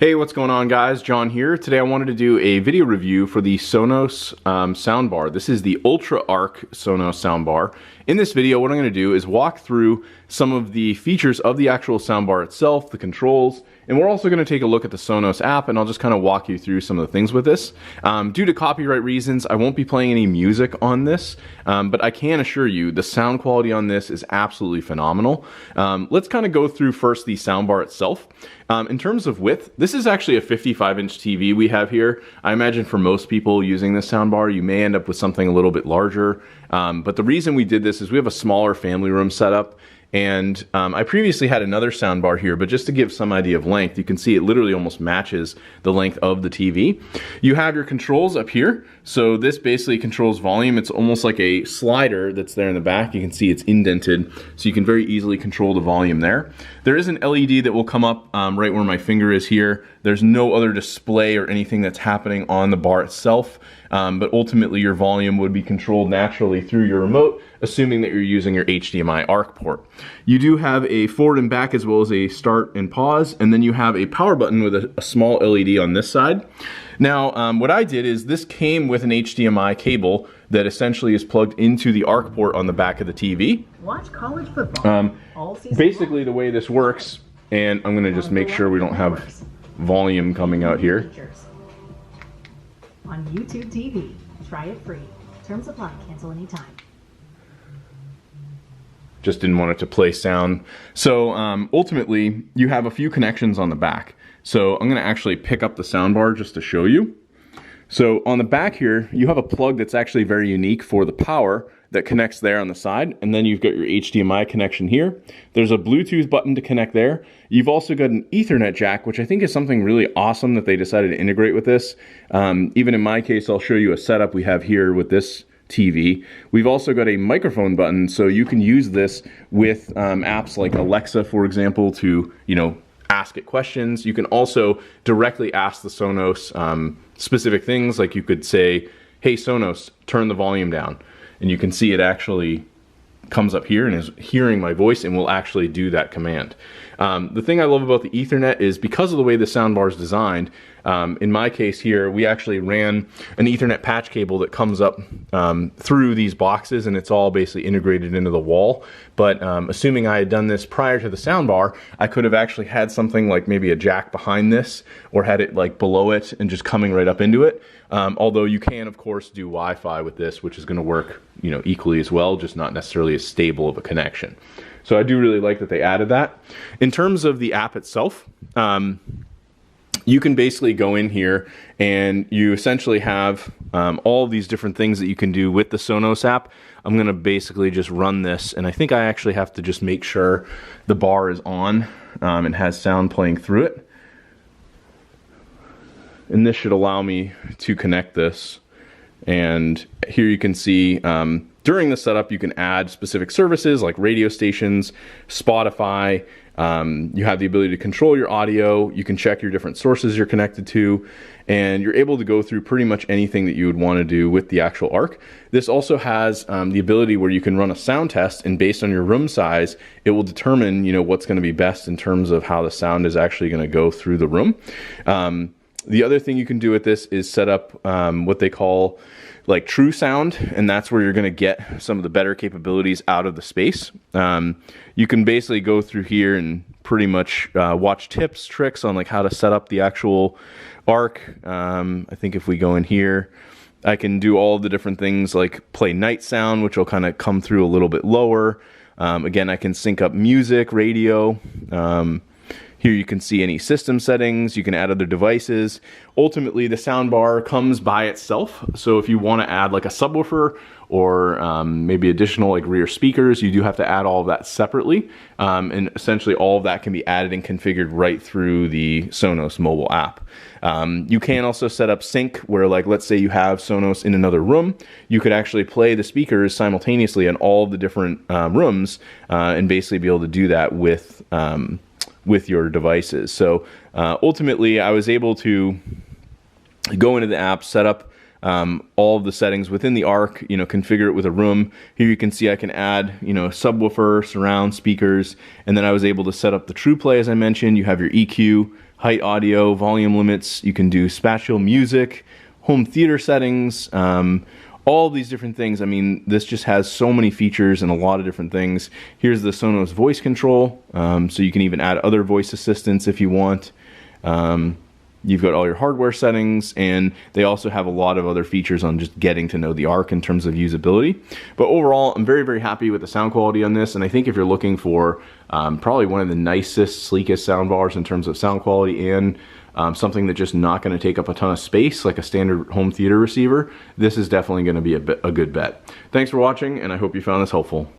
Hey, what's going on guys? John here. Today I wanted to do a video review for the Sonos soundbar. This is the Ultra Arc Sonos soundbar. In this video, what I'm going to do is walk through some of the features of the actual soundbar itself, the controls, and we're also going to take a look at the Sonos app, and I'll just kind of walk you through some of the things with this. Due to copyright reasons, I won't be playing any music on this, but I can assure you the sound quality on this is absolutely phenomenal. Let's kind of go through first the soundbar itself. In terms of width, this is actually a 55-inch TV we have here. I imagine for most people using this soundbar, you may end up with something a little bit larger. But the reason we did this is we have a smaller family room setup. And I previously had another soundbar here, but just to give some idea of length, you can see it literally almost matches the length of the TV. You have your controls up here. So this basically controls volume. It's almost like a slider that's there in the back. You can see it's indented, so you can very easily control the volume there. There is an LED that will come up right where my finger is here. There's no other display or anything that's happening on the bar itself, but ultimately your volume would be controlled naturally through your remote, assuming that you're using your HDMI ARC port. You do have a forward and back as well as a start and pause, and then you have a power button with a small LED on this side. Now, what I did is this came with an HDMI cable that essentially is plugged into the ARC port on the back of the TV. Watch college football. Basically, the way this works, and I'm going to just make sure we don't have volume coming out here. On YouTube TV. Try it free. Terms apply. Cancel anytime. Just didn't want it to play sound. So ultimately, you have a few connections on the back. So I'm going to actually pick up the soundbar just to show you. So on the back here, you have a plug that's actually very unique for the power that connects there on the side, and then you've got your HDMI connection here. There's a Bluetooth button to connect there. You've also got an Ethernet jack, which I think is something really awesome that they decided to integrate with this. Even in my case, I'll show you a setup we have here with this TV. We've also got a microphone button, so you can use this with apps like Alexa, for example, to ask it questions. You can also directly ask the Sonos specific things, like you could say, "Hey Sonos, turn the volume down," and you can see it actually comes up here and is hearing my voice and will actually do that command. The thing I love about the Ethernet is because of the way the soundbar is designed, in my case here, we actually ran an Ethernet patch cable that comes up through these boxes, and it's all basically integrated into the wall. But assuming I had done this prior to the soundbar, I could have actually had something like maybe a jack behind this, or had it like below it and just coming right up into it. Although you can, of course, do Wi-Fi with this, which is going to work equally as well, just not necessarily as stable of a connection. So I do really like that they added that. In terms of the app itself, you can basically go in here and you essentially have all of these different things that you can do with the Sonos app. I'm going to basically just run this, and I think I actually have to just make sure the bar is on and has sound playing through it. And this should allow me to connect this. And here you can see during the setup, you can add specific services like radio stations, Spotify. You have the ability to control your audio. You can check your different sources you're connected to, and you're able to go through pretty much anything that you would want to do with the actual ARC. This also has the ability where you can run a sound test, and based on your room size, it will determine what's going to be best in terms of how the sound is actually going to go through the room. The other thing you can do with this is set up what they call like true sound, and that's where you're going to get some of the better capabilities out of the space. You can basically go through here and pretty much watch tips, tricks on like how to set up the actual ARC. I think if we go in here, I can do all the different things like play night sound, which will kind of come through a little bit lower. Again, I can sync up music, radio. Here you can see any system settings, you can add other devices. Ultimately, the soundbar comes by itself, so if you want to add like a subwoofer or maybe additional like rear speakers, you do have to add all of that separately. And essentially all of that can be added and configured right through the Sonos mobile app. You can also set up sync where, like, let's say you have Sonos in another room, you could actually play the speakers simultaneously in all of the different rooms and basically be able to do that with your devices. So ultimately, I was able to go into the app, set up all of the settings within the ARC, configure it with a room. Here you can see I can add, subwoofer, surround speakers, and then I was able to set up the True Play, as I mentioned. You have your EQ, height audio, volume limits. You can do spatial music, home theater settings, all these different things. I mean, this just has so many features and a lot of different things. Here's the Sonos voice control, so you can even add other voice assistants if you want. You've got all your hardware settings, and they also have a lot of other features on just getting to know the Arc in terms of usability. But overall, I'm very, very happy with the sound quality on this, and I think if you're looking for probably one of the nicest, sleekest soundbars in terms of sound quality and something that's just not going to take up a ton of space like a standard home theater receiver, this is definitely going to be a good bet. Thanks for watching, and I hope you found this helpful.